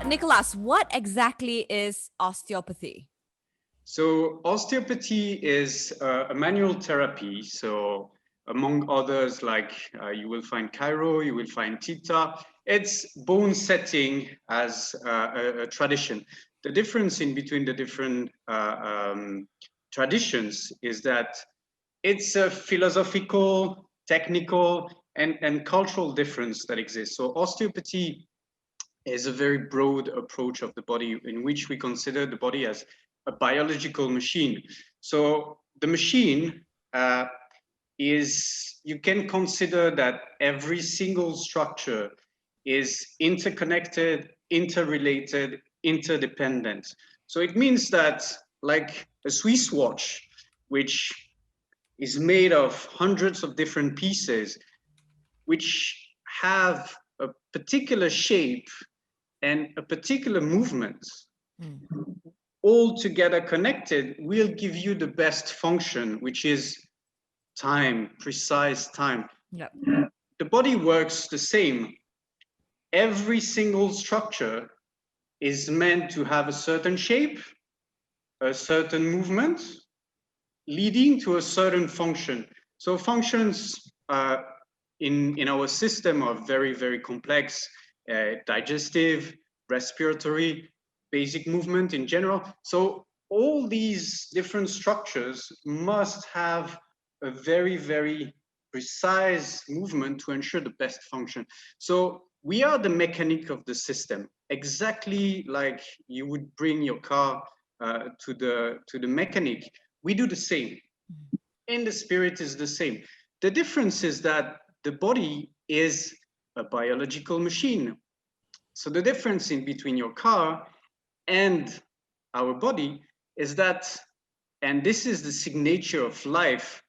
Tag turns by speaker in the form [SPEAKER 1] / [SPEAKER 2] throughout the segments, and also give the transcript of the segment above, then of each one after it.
[SPEAKER 1] Nicolas, what exactly is osteopathy?
[SPEAKER 2] So osteopathy is a manual therapy. So among others, like you will find chiro, you will find theta. It's bone setting as a tradition. The difference in between the different traditions is that it's a philosophical, technical, and cultural difference that exists. So osteopathy is a very broad approach of the body in which we consider the body as a biological machine. So the machine is, you can consider that every single structure is interconnected, interrelated, interdependent. So it means that, like a Swiss watch, which is made of hundreds of different pieces, which have a particular shape and a particular movement, all together connected, will give you the best function, which is time, precise time.
[SPEAKER 1] Yep.
[SPEAKER 2] The body works the same. Every single structure is meant to have a certain shape, a certain movement, leading to a certain function. So functions in our system are very, very complex, digestive, respiratory, basic movement in general. So all these different structures must have a very, very precise movement to ensure the best function. So we are the mechanic of the system, exactly like you would bring your car to the mechanic. We do the same, and the spirit is the same. The difference is that the body is a biological machine. So the difference in between your car and our body is that, and this is the signature of life,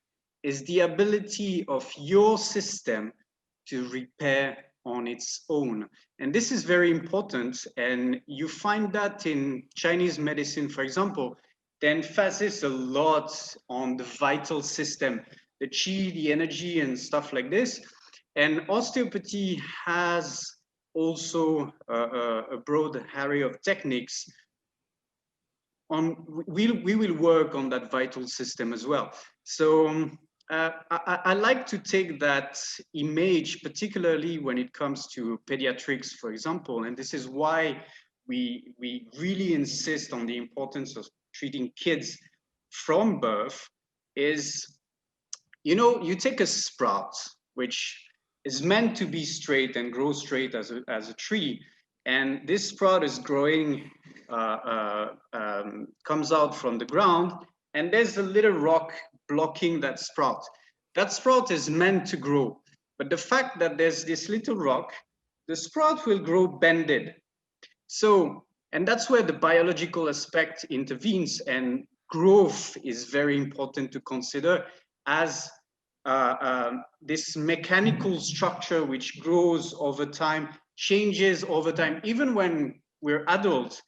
[SPEAKER 2] is the ability of your system to repair on its own. And this is very important. And you find that in Chinese medicine, for example, the emphasis a lot on the vital system, the qi, the energy, and stuff like this. And osteopathy has also a broad array of techniques. We will work on that vital system as well. So I like to take that image, particularly when it comes to pediatrics, for example, and this is why we really insist on the importance of treating kids from birth. Is, you know, you take a sprout, which is meant to be straight and grow straight as a tree, and this sprout is growing, comes out from the ground, and there's a little rock blocking that sprout. That sprout is meant to grow, but the fact that there's this little rock, the sprout will grow bended. So, and that's where the biological aspect intervenes, and growth is very important to consider as this mechanical structure which grows over time, changes over time, even when we're adults.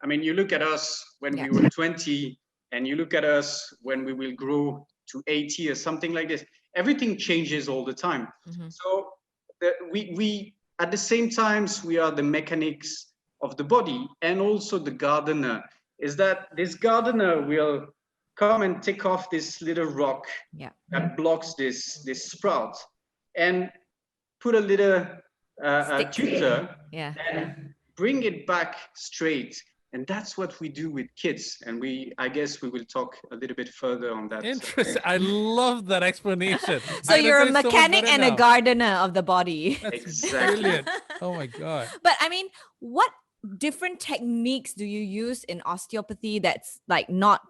[SPEAKER 2] I mean, you look at us when we were 20, and you look at us when we will grow to 80 or something like this. Everything changes all the time. So we at the same times, we are the mechanics of the body, and also the gardener. Is that this gardener will come and take off this little rock that blocks this sprout, and put a little tutor and bring it back straight. And that's what we do with kids. And I guess we will talk a little bit further on that.
[SPEAKER 3] Interesting. I love that explanation.
[SPEAKER 1] So you're a mechanic and a gardener of the body.
[SPEAKER 3] That's
[SPEAKER 2] exactly
[SPEAKER 3] brilliant. Oh my God.
[SPEAKER 1] But I mean, what different techniques do you use in osteopathy that's like not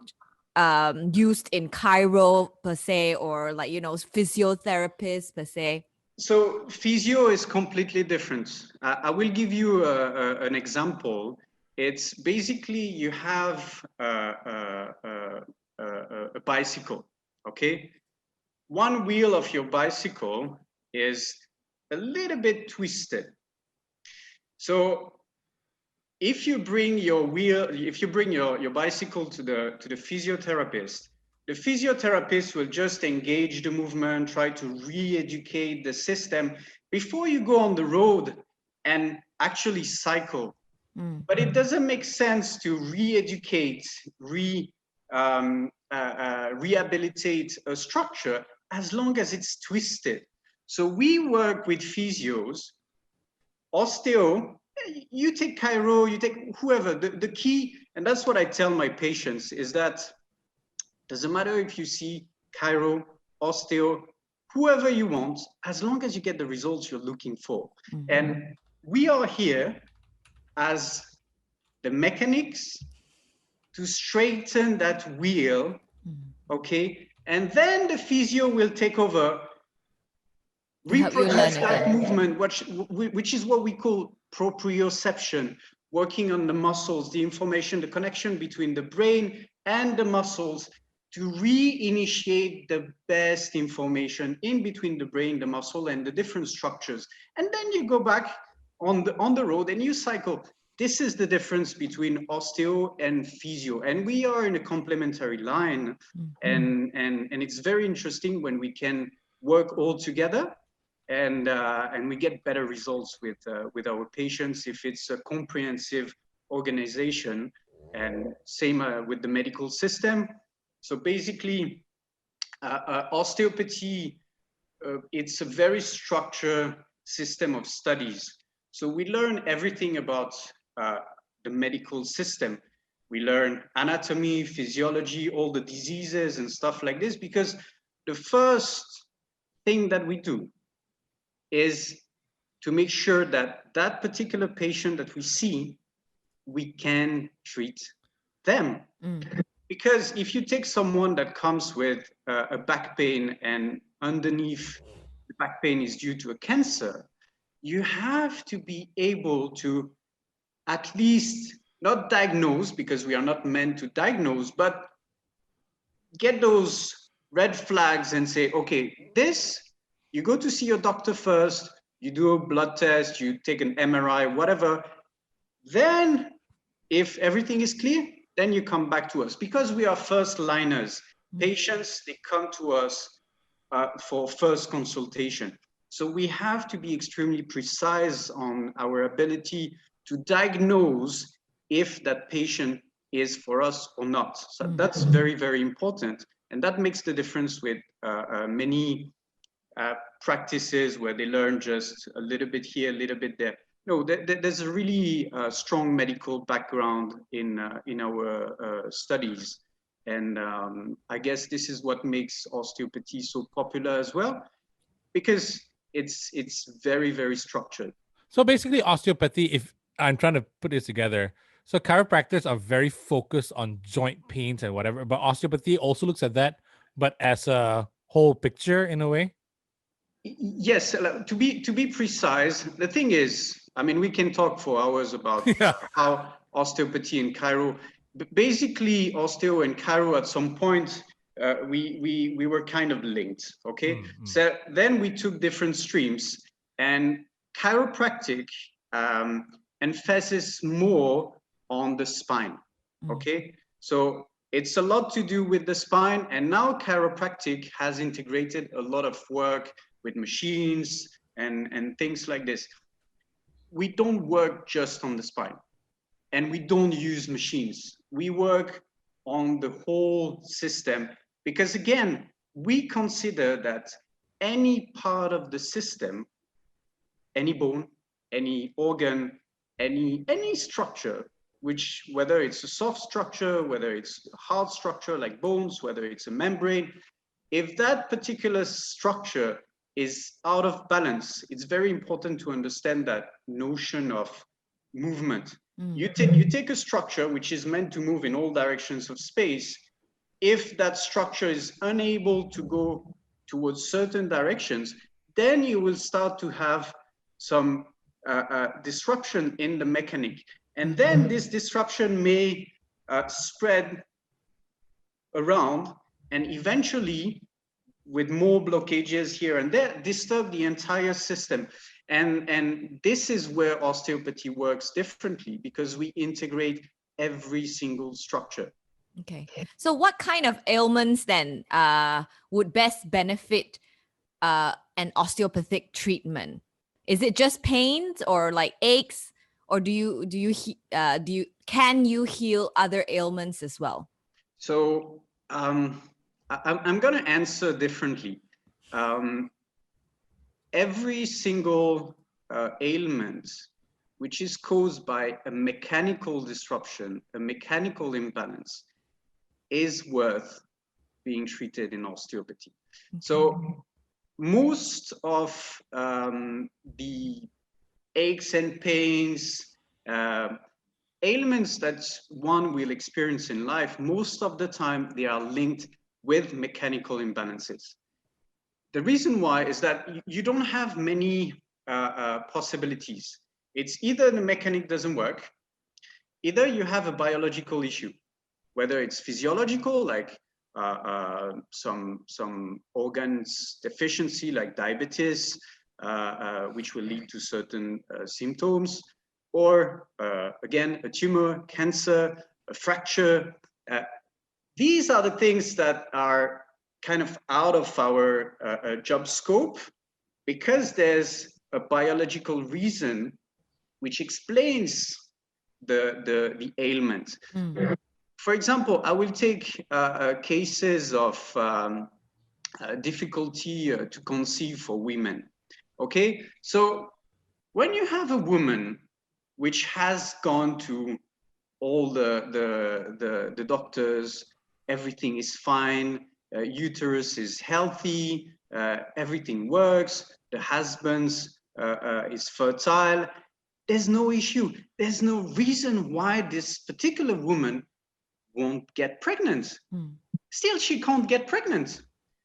[SPEAKER 1] used in chiro per se, or like, you know, physiotherapists per se?
[SPEAKER 2] So physio is completely different. I will give you an example. It's basically, you have a bicycle, okay? One wheel of your bicycle is a little bit twisted. So if you bring your bicycle to the physiotherapist, the physiotherapist will just engage the movement, try to re-educate the system before you go on the road and actually cycle. But it doesn't make sense to re-educate, rehabilitate a structure as long as it's twisted. So we work with physios, osteo, you take chiro, you take whoever, the key, and that's what I tell my patients, is that doesn't matter if you see chiro, osteo, whoever you want, as long as you get the results you're looking for. And we are here as the mechanics to straighten that wheel, okay? And then the physio will take over, reproduce that movement, which is what we call proprioception, working on the muscles, the information, the connection between the brain and the muscles to reinitiate the best information in between the brain, the muscle, and the different structures. And then you go back on the road and you cycle. This is the difference between osteo and physio. And we are in a complementary line. And it's very interesting when we can work all together and we get better results with our patients if it's a comprehensive organization, and same with the medical system. So basically, osteopathy, it's a very structured system of studies. So we learn everything about the medical system. We learn anatomy, physiology, all the diseases and stuff like this, because the first thing that we do is to make sure that that particular patient that we see, we can treat them. Because if you take someone that comes with a back pain and underneath the back pain is due to a cancer, you have to be able to at least not diagnose, because we are not meant to diagnose, but get those red flags and say, okay, this, you go to see your doctor first, you do a blood test, you take an MRI, whatever. Then if everything is clear, then you come back to us, because we are first liners. Patients, they come to us for first consultation. So we have to be extremely precise on our ability to diagnose if that patient is for us or not. So that's very, very important. And that makes the difference with many practices where they learn just a little bit here, a little bit there. No, there's a really strong medical background in our studies. And I guess this is what makes osteopathy so popular as well, because it's very, very structured.
[SPEAKER 3] So basically, osteopathy, if I'm trying to put this together, so chiropractors are very focused on joint pains and whatever, but osteopathy also looks at that, but as a whole picture in a way.
[SPEAKER 2] Yes, to be precise, the thing is, I mean, we can talk for hours about how osteopathy and chiro, but basically osteo and chiro at some point, we were kind of linked, okay? So then we took different streams, and chiropractic emphasizes more on the spine, okay? So it's a lot to do with the spine, and now chiropractic has integrated a lot of work with machines and things like this. We don't work just on the spine, and we don't use machines. We work on the whole system, because again, we consider that any part of the system, any bone, any organ, any structure, which whether it's a soft structure, whether it's a hard structure like bones, whether it's a membrane, if that particular structure is out of balance, it's very important to understand that notion of movement. You take a structure which is meant to move in all directions of space. If that structure is unable to go towards certain directions, then you will start to have some disruption in the mechanic. And then this disruption may spread around, and eventually, with more blockages here and there, disturb the entire system. And this is where osteopathy works differently, because we integrate every single structure.
[SPEAKER 1] Okay. So what kind of ailments then would best benefit an osteopathic treatment? Is it just pains or like aches, or can you heal other ailments as well?
[SPEAKER 2] So I'm going to answer differently. Every single ailment which is caused by a mechanical disruption, a mechanical imbalance, is worth being treated in osteopathy.
[SPEAKER 1] Okay.
[SPEAKER 2] So most of the aches and pains, ailments that one will experience in life, most of the time they are linked with mechanical imbalances. The reason why is that you don't have many possibilities. It's either the mechanic doesn't work, either you have a biological issue, whether it's physiological, like some organs deficiency, like diabetes, which will lead to certain symptoms, or again, a tumor, cancer, a fracture. These are the things that are kind of out of our job scope, because there's a biological reason which explains the ailment. For example, I will take cases of difficulty to conceive for women. Okay, so when you have a woman which has gone to all the doctors, everything is fine, uterus is healthy, everything works, the husband is fertile, there's no issue. There's no reason why this particular woman won't get pregnant. Still, she can't get pregnant.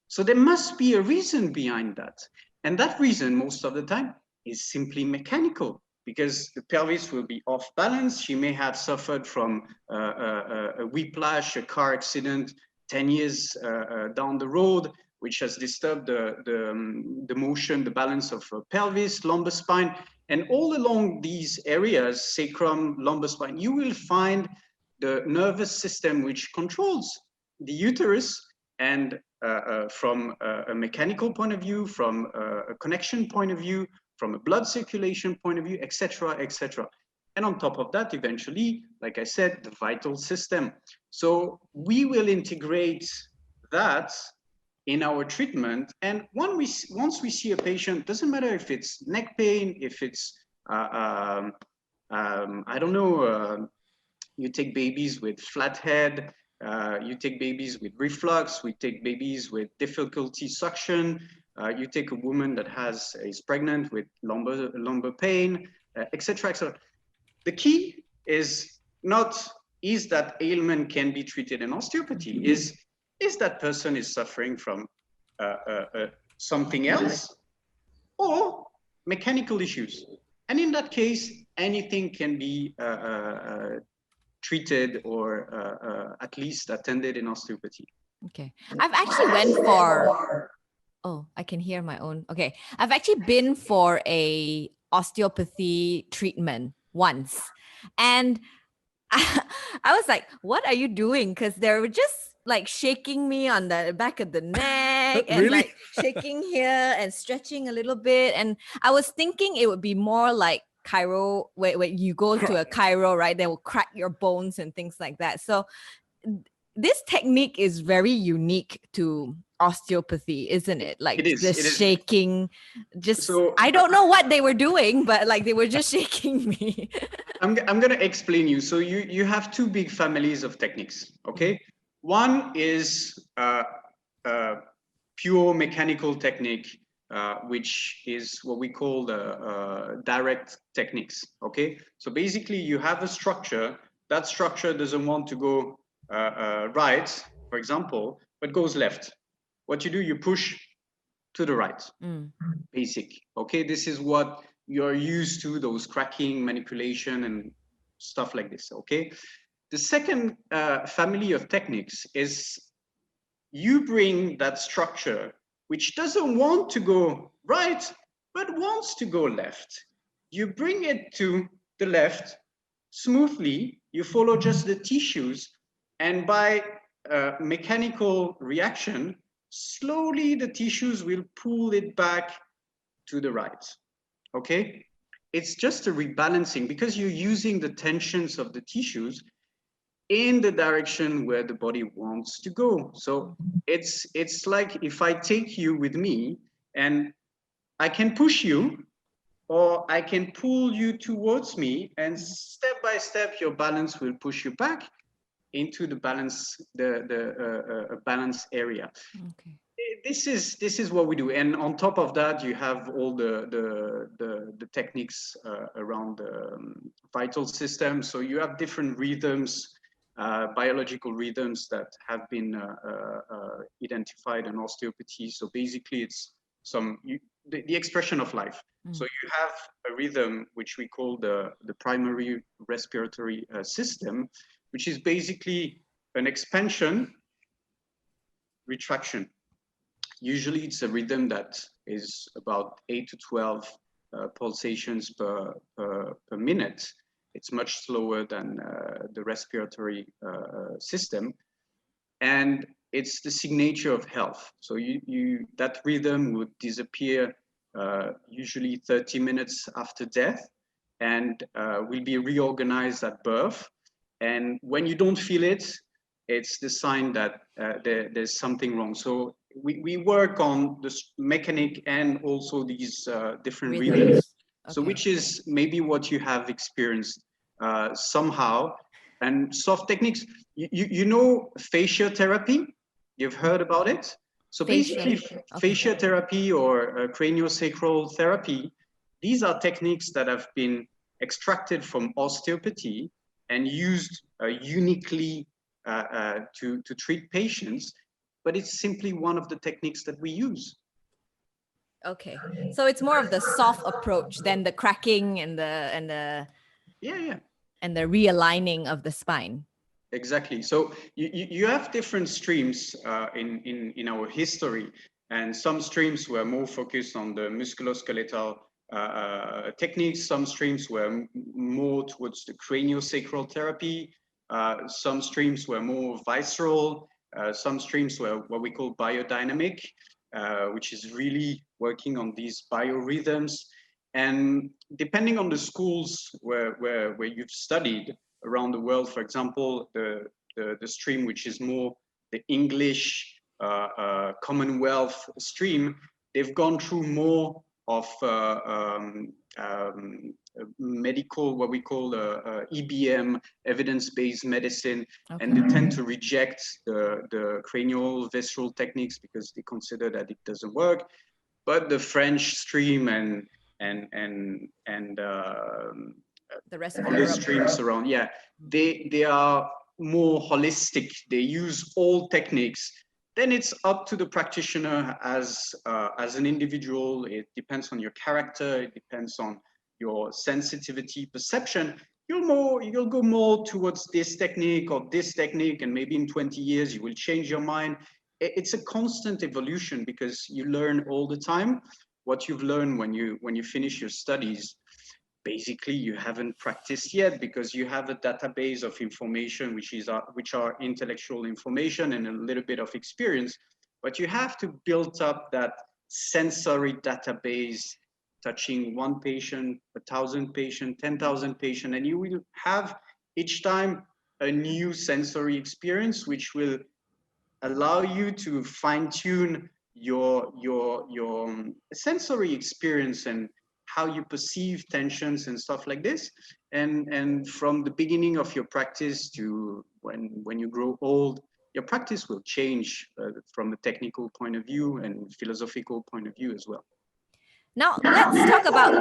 [SPEAKER 2] So there must be a reason behind that. And that reason, most of the time, is simply mechanical, because the pelvis will be off balance. She may have suffered from a whiplash, a car accident 10 years down the road, which has disturbed the motion, the balance of her pelvis, lumbar spine. And all along these areas, sacrum, lumbar spine, you will find the nervous system which controls the uterus. And from a mechanical point of view, from a connection point of view, from a blood circulation point of view, etc., etc. And on top of that, eventually, like I said, the vital system. So we will integrate that in our treatment. And once we see a patient, doesn't matter if it's neck pain, if it's, I don't know, you take babies with flat head, you take babies with reflux, we take babies with difficulty suction, you take a woman that is pregnant with lumbar pain, etc., etc. The key is not is that ailment can be treated in osteopathy, is that person is suffering from something else or mechanical issues. And in that case, anything can be treated or at least attended in osteopathy.
[SPEAKER 1] Okay. I've actually went for, oh, I can hear my own. Okay. I've actually been for a osteopathy treatment once. And I was like, what are you doing? Because they were just like shaking me on the back of the neck and
[SPEAKER 3] Really?
[SPEAKER 1] like shaking here and stretching a little bit. And I was thinking it would be more like chiro, where you go to a chiro, right? They will crack your bones and things like that. So this technique is very unique to osteopathy, isn't it? Like
[SPEAKER 2] It is.
[SPEAKER 1] the
[SPEAKER 2] It is.
[SPEAKER 1] shaking, just
[SPEAKER 2] So
[SPEAKER 1] I don't know what they were doing, but like they were just shaking me.
[SPEAKER 2] I'm going to explain you. So you have two big families of techniques, okay? One is pure mechanical technique, which is what we call the direct techniques, okay? So basically you have a structure, that structure doesn't want to go right, for example, but goes left. What you do, you push to the right, basic, okay? This is what you're used to, those cracking, manipulation, and stuff like this, okay? The second family of techniques is you bring that structure, which doesn't want to go right, but wants to go left. You bring it to the left smoothly, you follow just the tissues, and by mechanical reaction, slowly the tissues will pull it back to the right, okay? it's just a rebalancing because you're using the tensions of the tissues in the direction where the body wants to go. So it's like if I take you with me and I can push you or I can pull you towards me, and step by step your balance will push you back into the balance balance area.
[SPEAKER 1] Okay.
[SPEAKER 2] This is what we do, and on top of that you have all the techniques around the vital system. So you have different rhythms, biological rhythms that have been identified in osteopathy. So basically it's the expression of life. So you have a rhythm which we call the primary respiratory system, which is basically an expansion, retraction. Usually it's a rhythm that is about 8 to 12 pulsations per minute. It's much slower than the respiratory system. And it's the signature of health. So that rhythm would disappear usually 30 minutes after death and will be reorganized at birth. And when you don't feel it, it's the sign that there's something wrong. So we work on the mechanic and also these different rhythms. So which is maybe what you have experienced somehow. And soft techniques, you know fascia therapy? You've heard about it? So basically fascia therapy or craniosacral therapy, these are techniques that have been extracted from osteopathy and used uniquely to treat patients, but it's simply one of the techniques that we use.
[SPEAKER 1] Okay, so it's more of the soft approach than the cracking and the and the realigning of the spine.
[SPEAKER 2] Exactly. So you have different streams in our history, and some streams were more focused on the musculoskeletal techniques. Some streams were more towards the craniosacral therapy. Some streams were more visceral. Some streams were what we call biodynamic, which is really working on these biorhythms. And depending on the schools where you've studied around the world, for example, the stream which is more the English Commonwealth stream, they've gone through more of medical, what we call EBM, evidence-based medicine, and they tend to reject the cranial visceral techniques because they consider that it doesn't work. But the French stream and
[SPEAKER 1] the rest of
[SPEAKER 2] the streams around, they are more holistic. They use all techniques. Then it's up to the practitioner as an individual. It depends on your character. It depends on your sensitivity, perception. You'll go more towards this technique or this technique, and maybe in 20 years you will change your mind. It's a constant evolution because you learn all the time. What you've learned when you finish your studies, basically you haven't practiced yet because you have a database of information which are intellectual information and a little bit of experience, but you have to build up that sensory database touching 1 patient, 1,000 patient, 10,000 patient, and you will have each time a new sensory experience which will allow you to fine-tune your sensory experience and how you perceive tensions and stuff like this. And from the beginning of your practice to when you grow old, your practice will change from a technical point of view and philosophical point of view as well.
[SPEAKER 1] Now let's talk about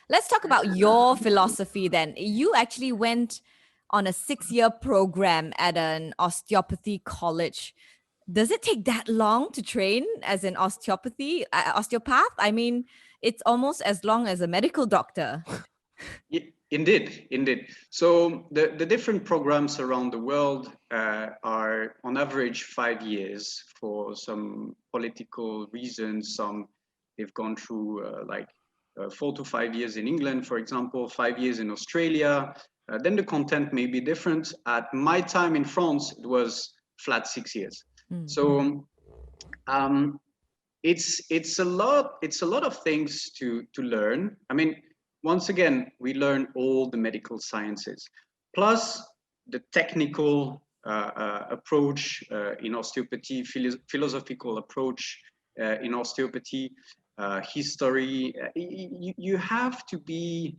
[SPEAKER 1] let's talk about your philosophy then. You actually went on a 6-year program at an osteopathy college. Does it take that long to train as an osteopath? I mean, it's almost as long as a medical doctor.
[SPEAKER 2] Indeed. So the different programs around the world are on average 5 years for some political reasons. Some they've gone through 4 to 5 years in England, for example, 5 years in Australia. Then the content may be different. At my time in France, it was flat 6 years. So it's a lot of things to learn. I mean, once again, we learn all the medical sciences, plus the technical approach in osteopathy, philosophical approach in osteopathy, history. You have to be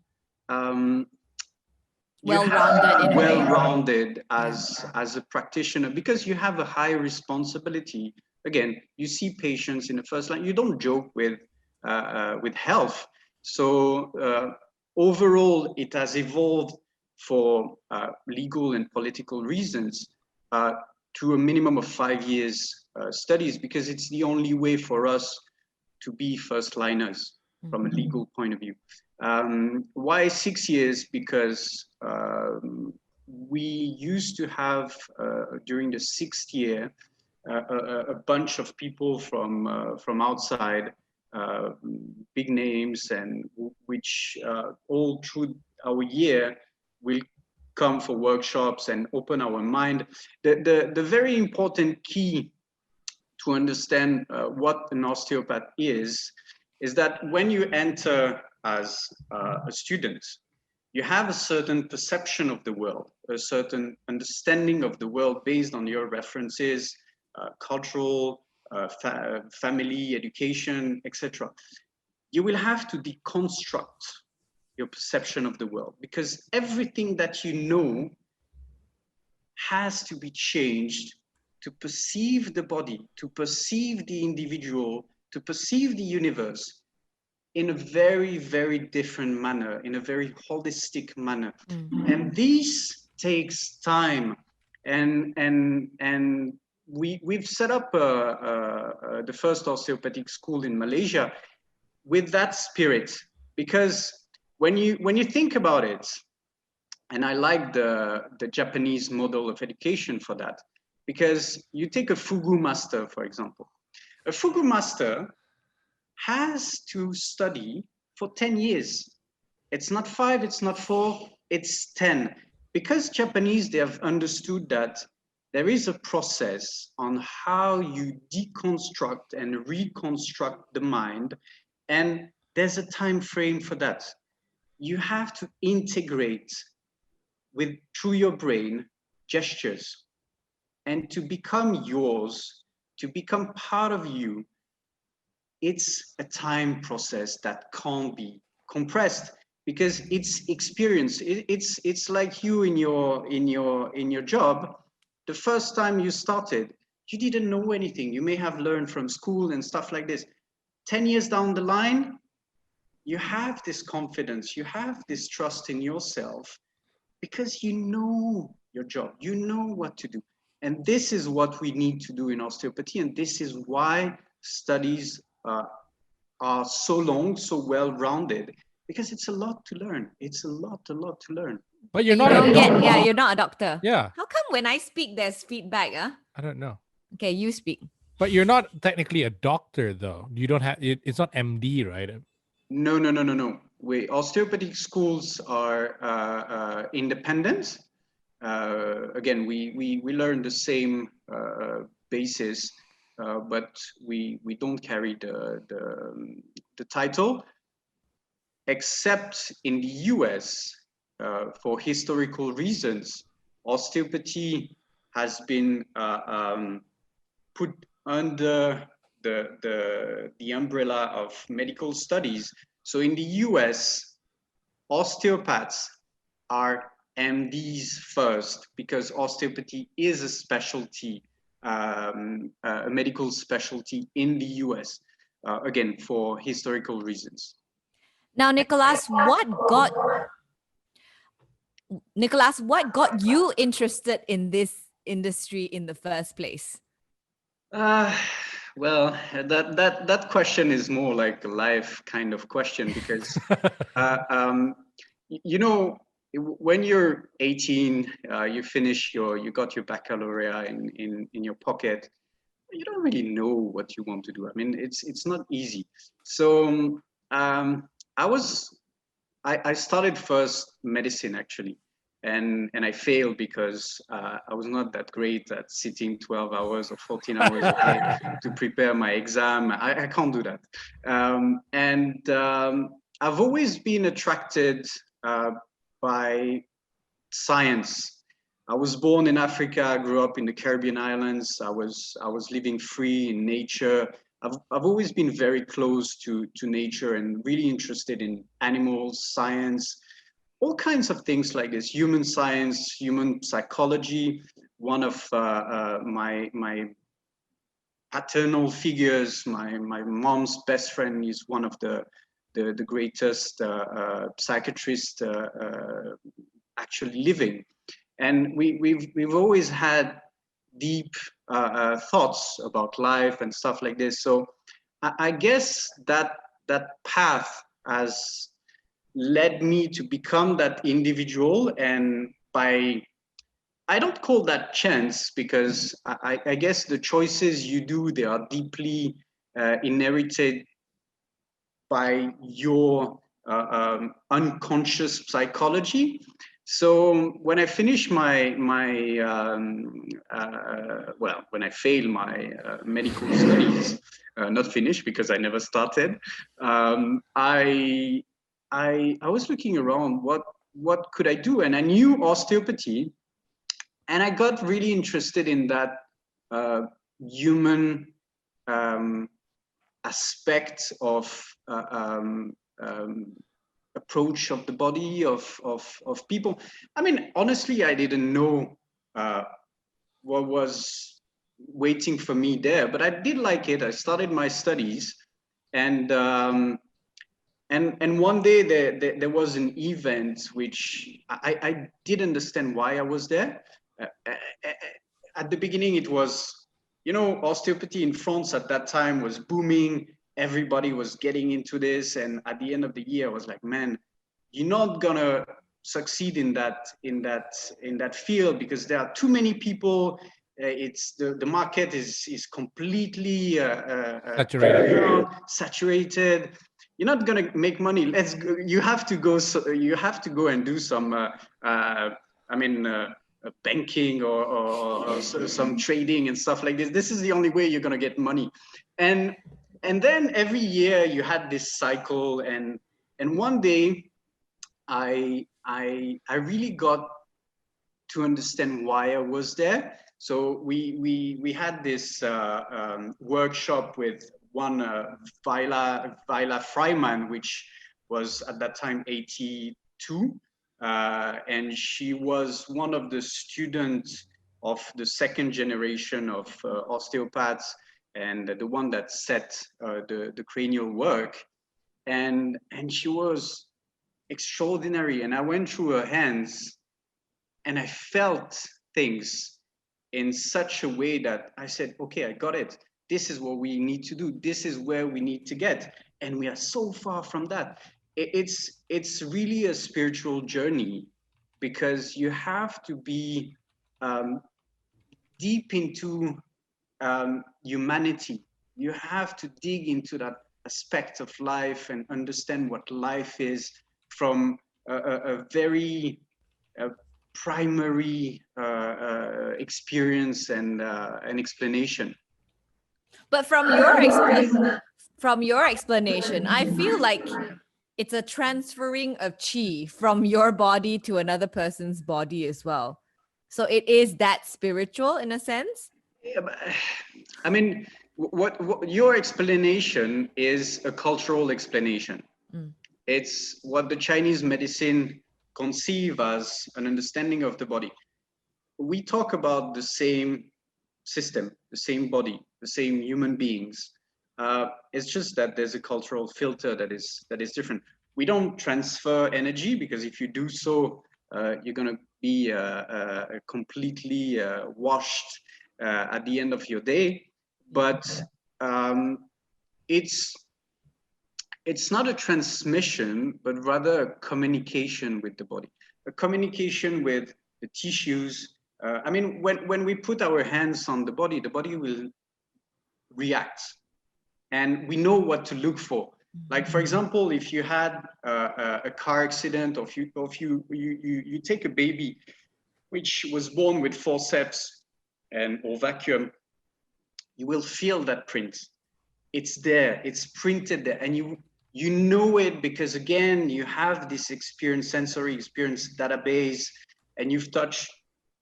[SPEAKER 1] Well-rounded in a way.
[SPEAKER 2] well-rounded as a practitioner, because you have a high responsibility. Again, you see patients in the first line. You don't joke with health. So overall, it has evolved for legal and political reasons to a minimum of 5 years studies, because it's the only way for us to be first liners from a legal point of view. Why 6 years? Because we used to have during the 6th year a bunch of people from outside, big names, and which all through our year will come for workshops and open our mind. The very important key to understand what an osteopath is that when you enter as a student, you have a certain perception of the world, a certain understanding of the world based on your references, cultural, family, education, etc. You will have to deconstruct your perception of the world, because everything that you know has to be changed to perceive the body, to perceive the individual, to perceive the universe in a very, very different manner, in a very holistic manner. And this takes time. And we've set up the first osteopathic school in Malaysia with that spirit, because when you think about it, and I like the Japanese model of education for that, because you take a fugu master, for example. A fugu master has to study for 10 years. It's not 5, it's not 4, it's 10. Because Japanese, they have understood that there is a process on how you deconstruct and reconstruct the mind, and there's a time frame for that. You have to integrate through your brain gestures, and to become yours, to become part of you. It's a time process that can't be compressed, because it's experience. It's like you in your job. The first time you started, you didn't know anything. You may have learned from school and stuff like this. 10 years down the line, you have this confidence, you have this trust in yourself, because you know your job, you know what to do. And this is what we need to do in osteopathy, and this is why studies are so long, so well-rounded, because it's a lot to learn. It's a lot to learn.
[SPEAKER 3] But you're
[SPEAKER 1] You
[SPEAKER 3] not a
[SPEAKER 1] don't
[SPEAKER 3] doctor.
[SPEAKER 1] get, you're not a doctor.
[SPEAKER 3] Yeah.
[SPEAKER 1] How come when I speak, there's feedback?
[SPEAKER 3] I don't know.
[SPEAKER 1] Okay, you speak.
[SPEAKER 3] But you're not technically a doctor, though. You don't have it's not MD, right?
[SPEAKER 2] No. Osteopathic schools are independent. Again, we learn the same basis, but we don't carry the title, except in the US, for historical reasons. Osteopathy has been put under the umbrella of medical studies. So in the US, osteopaths are MDs first, because osteopathy is a specialty, a medical specialty in the US, again, for historical reasons.
[SPEAKER 1] Now, Nicolas, what got you interested in this industry in the first place?
[SPEAKER 2] Well, that question is more like a life kind of question, because you know, when you're 18, you got your baccalaureate in your pocket. You don't really know what you want to do. I mean, it's not easy. So I started first medicine, actually. and I failed because I was not that great at sitting 12 hours or 14 hours a day to prepare my exam. I can't do that. I've always been attracted by science. I was born in Africa, grew up in the Caribbean islands. I was living free in nature. I've always been very close to nature and really interested in animals, science, all kinds of things like this, human science, human psychology. One of my paternal figures, my mom's best friend, is one of the greatest psychiatrists actually living. And we've always had deep thoughts about life and stuff like this. So I guess that path has led me to become that individual. And I don't call that chance, because I guess the choices you do, they are deeply inherited by your unconscious psychology. So when I finished when I failed my medical studies, not finished because I never started, I was looking around, what could I do? And I knew osteopathy, and I got really interested in that human aspect of approach of the body of people. I mean, honestly, I didn't know what was waiting for me there, but I did like it. I started my studies, and one day there was an event which I didn't understand why I was there. At the beginning, it was, osteopathy in France at that time was booming. Everybody was getting into this, and at the end of the year, I was like, man, you're not gonna succeed in that field because there are too many people. It's the market is completely saturated. You're not gonna make money. You have to go and do some banking or some trading and stuff like this. This is the only way you're gonna get money. And then every year you had this cycle, and one day I really got to understand why I was there. So we had this workshop with one Viola Freiman, which was at that time 82, and she was one of the students of the second generation of osteopaths, and the one that set the cranial work, and she was extraordinary. And I went through her hands, and I felt things in such a way that I said, okay, I got it. This is what we need to do. This is where we need to get. And we are so far from that. It's really a spiritual journey, because you have to be deep into humanity. You have to dig into that aspect of life and understand what life is from a very primary experience and an explanation.
[SPEAKER 1] But from your explanation, I feel like it's a transferring of chi from your body to another person's body as well. So it is that spiritual in a sense.
[SPEAKER 2] Yeah, I mean, what your explanation is a cultural explanation. It's what the Chinese medicine conceive as an understanding of the body. We talk about the same system, the same body, the same human beings. It's just that there's a cultural filter that is different. We don't transfer energy, because if you do so, you're going to be completely washed at the end of your day. But it's not a transmission, but rather a communication with the body, a communication with the tissues. I mean, when we put our hands on the body will react, and we know what to look for. Like, for example, if you had a car accident, or if you take a baby which was born with forceps and or vacuum, you will feel that print. It's there, it's printed there, and you know it because, again, you have this experience, sensory experience database, and you've touched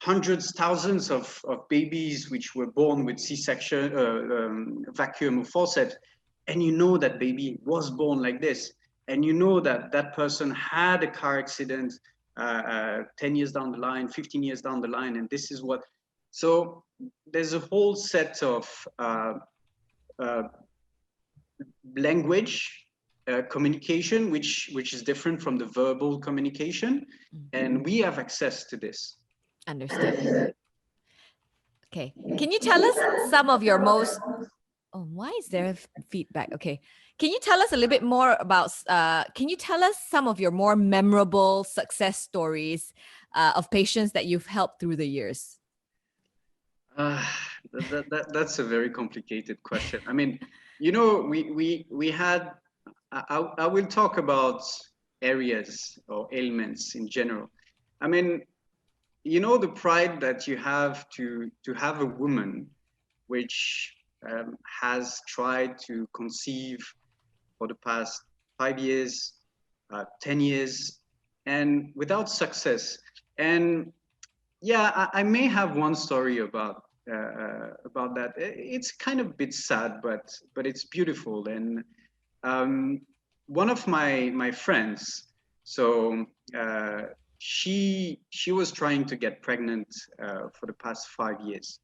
[SPEAKER 2] hundreds, thousands of babies which were born with C-section, vacuum or forceps, and you know that baby was born like this, and you know that that person had a car accident 10 years down the line, 15 years down the line, and this is what. So there's a whole set of language communication, which is different from the verbal communication, and we have access to this.
[SPEAKER 1] Understood. Okay. Can you tell us some of your most Oh, why is there feedback? Okay. Can you tell us a little bit more about can you tell us some of your more memorable success stories of patients that you've helped through the years?
[SPEAKER 2] That's a very complicated question. I mean, you know, we had, I will talk about areas or ailments in general. I mean, you know, the pride that you have to have a woman which has tried to conceive for the past 5 years, 10 years, and without success. And yeah, I may have one story about that. It's kind of a bit sad, but it's beautiful. And one of my friends, so she was trying to get pregnant for the past 5 years.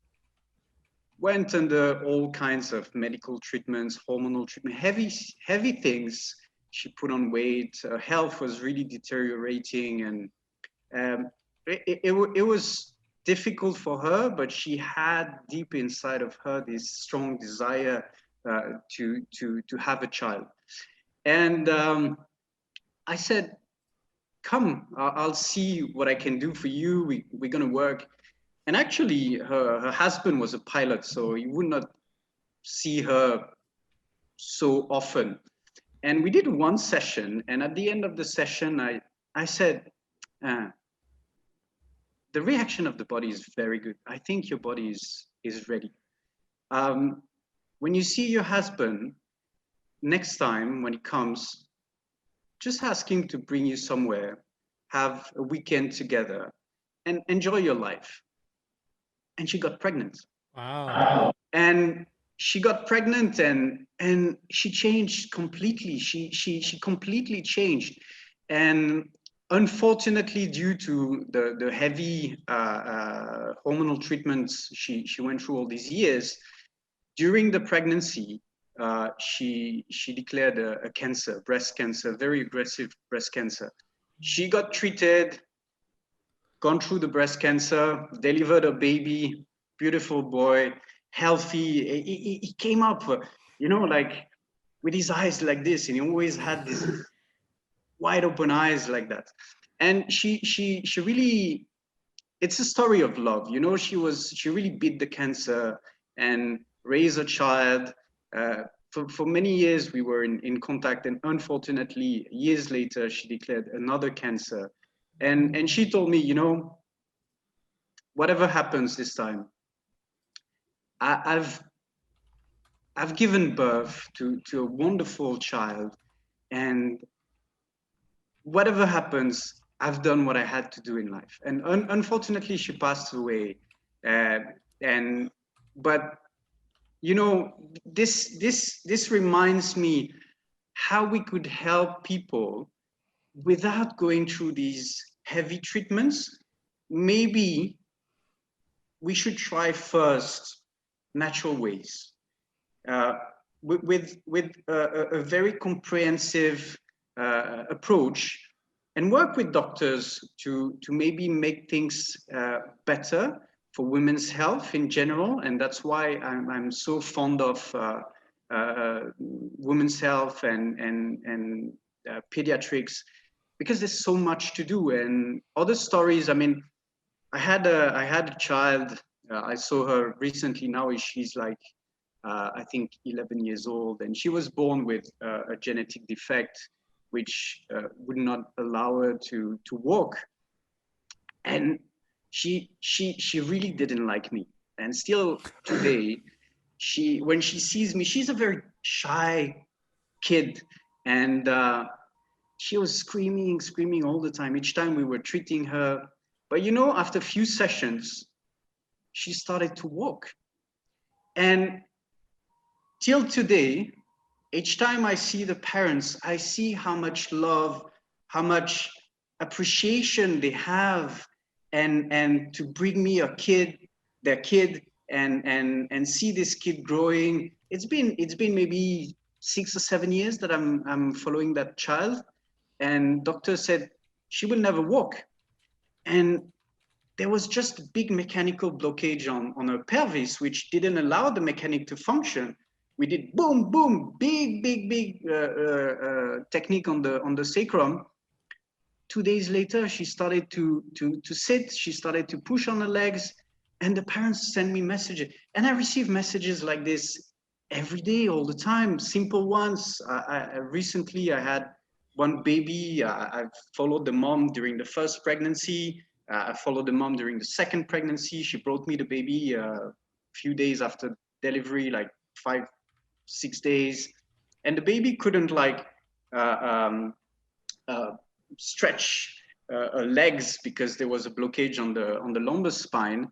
[SPEAKER 2] Went under all kinds of medical treatments, hormonal treatment, heavy things. She put on weight. Her health was really deteriorating, and it was difficult for her, but she had deep inside of her this strong desire to have a child. And I said, come, I'll see what I can do for you. We're going to work. And actually, her husband was a pilot, so he would not see her so often. And we did one session, and at the end of the session, I said, the reaction of the body is very good. I think your body is ready. When you see your husband, next time when he comes, just ask him to bring you somewhere, have a weekend together, and enjoy your life. And she got pregnant.
[SPEAKER 3] Wow.
[SPEAKER 2] And she got pregnant, and she changed completely. She completely changed. And unfortunately, due to the heavy hormonal treatments she went through all these years, during the pregnancy, she declared a cancer, breast cancer, very aggressive breast cancer. She got treated, gone through the breast cancer, delivered a baby, beautiful boy, healthy. He came up, you know, like with his eyes like this, and he always had this wide open eyes like that. And she really, it's a story of love, you know. She really beat the cancer and raised a child. For many years we were in contact, and unfortunately years later she declared another cancer. And she told me, you know, whatever happens this time, I've given birth to a wonderful child, and whatever happens, I've done what I had to do in life. And unfortunately, she passed away. But you know, this reminds me how we could help people without going through these heavy treatments. Maybe we should try first natural ways, with a very comprehensive approach, and work with doctors to maybe make things better for women's health in general. And that's why I'm so fond of women's health and pediatrics, because there's so much to do. And other stories, I mean, I had a child. I saw her recently. Now she's like I think 11 years old, and she was born with a genetic defect which would not allow her to walk. And she really didn't like me. And still today, when she sees me, she's a very shy kid, and she was screaming all the time each time we were treating her. But you know, after a few sessions, she started to walk. And till today, each time I see the parents, I see how much love, how much appreciation they have, and to bring me their kid, and see this kid growing. It's been maybe 6 or 7 years that I'm following that child, and doctor said she will never walk, and there was just a big mechanical blockage on her pelvis, which didn't allow the mechanic to function. We did boom, boom, big technique on the sacrum. 2 days later, she started to sit. She started to push on her legs, and the parents send me messages, and I receive messages like this every day, all the time. Simple ones. Recently I had one baby. I've followed the mom during the first pregnancy. I followed the mom during the second pregnancy. She brought me the baby a few days after delivery, like 5, 6 days, and the baby couldn't like uh, um, uh, stretch her legs because there was a blockage on the lumbar spine.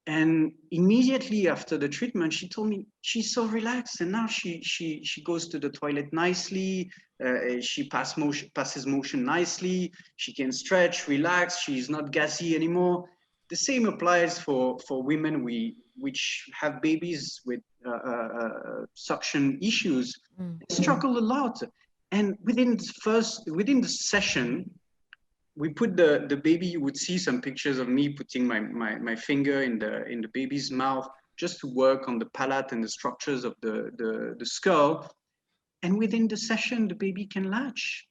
[SPEAKER 2] And immediately after the treatment, she told me she's so relaxed, and now she goes to the toilet nicely. She passes motion nicely. She can stretch, relax. She's not gassy anymore. The same applies for women which have babies with suction issues. They struggle a lot, and within the session, we put the baby. You would see some pictures of me putting my finger in the baby's mouth just to work on the palate and the structures of the skull. And within the session, the baby can latch.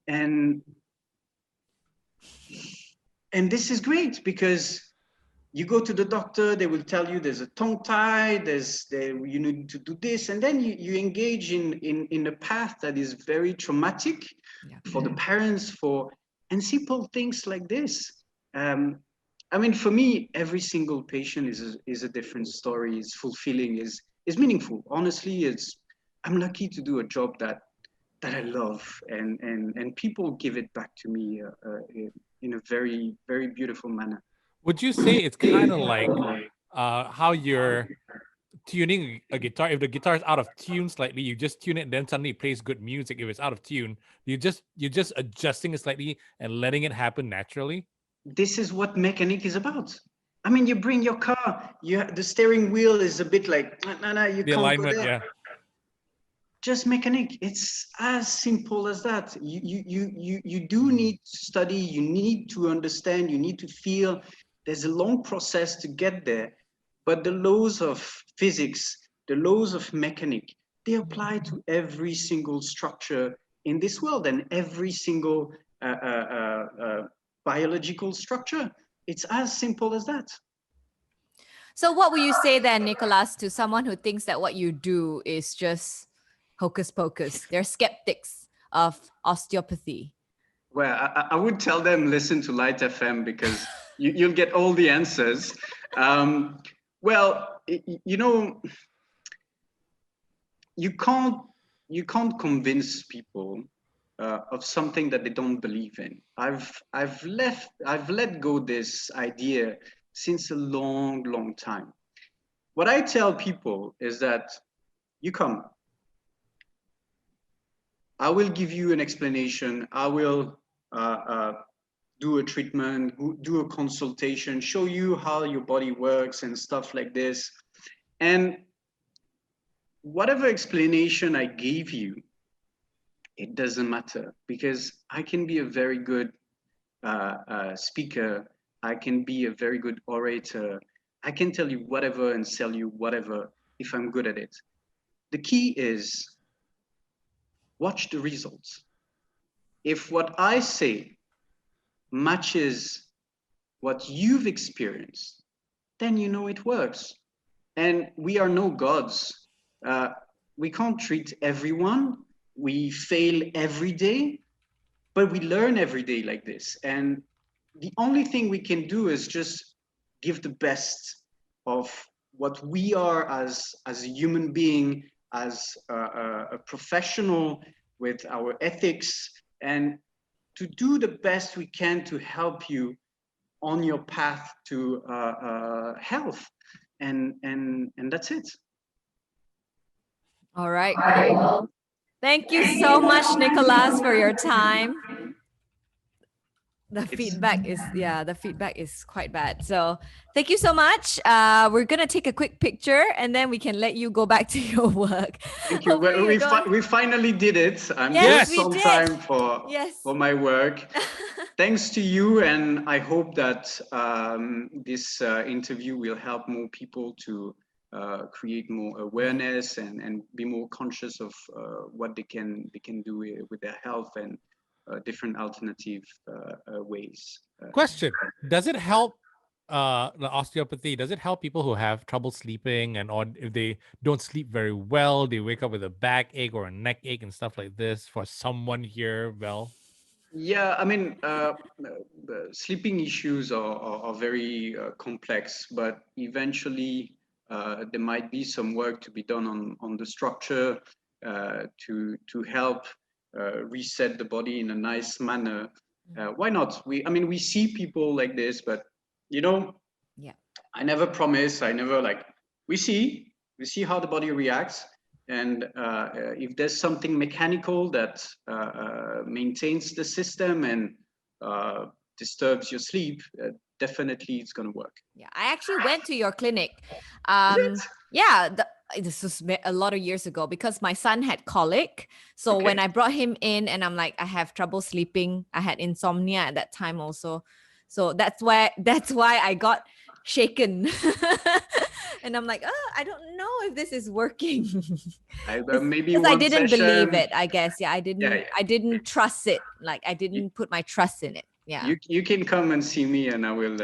[SPEAKER 2] And this is great because you go to the doctor, they will tell you there's a tongue tie, you need to do this, and then you engage in a path that is very traumatic for the parents, and simple things like this. I mean, for me, every single patient is a different story, is fulfilling, is meaningful. Honestly, I'm lucky to do a job that I love, and people give it back to me in a very, very beautiful manner.
[SPEAKER 3] Would you say it's kind of like how you're tuning a guitar? If the guitar is out of tune slightly, you just tune it, and then suddenly it plays good music. If it's out of tune, you're just adjusting it slightly and letting it happen naturally.
[SPEAKER 2] This is what mechanic is about. I mean, you bring your car, the steering wheel is a bit like, no, you
[SPEAKER 3] The
[SPEAKER 2] can't
[SPEAKER 3] alignment,
[SPEAKER 2] go there.
[SPEAKER 3] yeah.
[SPEAKER 2] Just mechanic. It's as simple as that. You do need to study, you need to understand, you need to feel. There's a long process to get there, but the laws of physics, the laws of mechanic, they apply to every single structure in this world and every single biological structure. It's as simple as that.
[SPEAKER 1] So, what would you say then, Nicolas, to someone who thinks that what you do is just hocus pocus? They're skeptics of osteopathy.
[SPEAKER 2] Well, I would tell them listen to LITE FM because you'll get all the answers. Well, you know, you can't convince people of something that they don't believe in. I've let go this idea since a long time. What I tell people is that you come, I will give you an explanation. I will do a treatment, do a consultation, show you how your body works and stuff like this. And whatever explanation I gave you, it doesn't matter because I can be a very good speaker. I can be a very good orator. I can tell you whatever and sell you whatever if I'm good at it. The key is watch the results. If what I say matches what you've experienced, then you know it works. And we are no gods. we can't treat everyone. We fail every day, but we learn every day like this. And the only thing we can do is just give the best of what we are as a human being, as a professional, with our ethics, and to do the best we can to help you on your path to health. And that's it.
[SPEAKER 1] All right, great. Thank you so much, Nicolas, for your time. The feedback is quite bad. So thank you so much. We're gonna take a quick picture and then we can let you go back to your work.
[SPEAKER 2] Thank you. We finally did it. I'm
[SPEAKER 1] Yes,
[SPEAKER 2] just
[SPEAKER 1] we
[SPEAKER 2] on
[SPEAKER 1] did.
[SPEAKER 2] time for my work. Thanks to you, and I hope that this interview will help more people to create more awareness and be more conscious of what they can do with their health and different alternative ways.
[SPEAKER 3] Question: does it help the osteopathy? Does it help people who have trouble sleeping, and or if they don't sleep very well, they wake up with a backache or a neck ache and stuff like this? For someone here, Bel.
[SPEAKER 2] Yeah, I mean, sleeping issues are very complex, but eventually there might be some work to be done on the structure to help reset the body in a nice manner. Why not? We see people like this, but
[SPEAKER 1] Yeah.
[SPEAKER 2] I never promise. I never we see how the body reacts. And if there's something mechanical that maintains the system and disturbs your sleep, definitely it's going to work.
[SPEAKER 1] Yeah, I actually went to your clinic.
[SPEAKER 2] Is it?
[SPEAKER 1] This was a lot of years ago because my son had colic. So when
[SPEAKER 2] Okay.
[SPEAKER 1] I brought him in and I'm like, I have trouble sleeping. I had insomnia at that time also. So that's why I got shaken. And I'm like, oh, I don't know if this is working.
[SPEAKER 2] Maybe
[SPEAKER 1] Because I
[SPEAKER 2] one
[SPEAKER 1] didn't
[SPEAKER 2] session.
[SPEAKER 1] believe it, I guess. Yeah, I didn't
[SPEAKER 2] Yeah.
[SPEAKER 1] I didn't trust it. Like I didn't put my trust in it. Yeah.
[SPEAKER 2] You can come and see me, and I will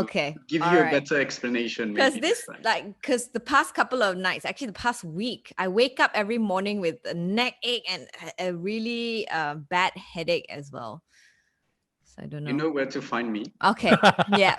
[SPEAKER 1] Okay.
[SPEAKER 2] give
[SPEAKER 1] All
[SPEAKER 2] you a
[SPEAKER 1] right.
[SPEAKER 2] better explanation.
[SPEAKER 1] Because
[SPEAKER 2] Maybe next time.
[SPEAKER 1] because the past couple of nights, actually the past week, I wake up every morning with a neck ache and a really bad headache as well. So I don't know.
[SPEAKER 2] You know where to find me.
[SPEAKER 1] Okay. Yeah.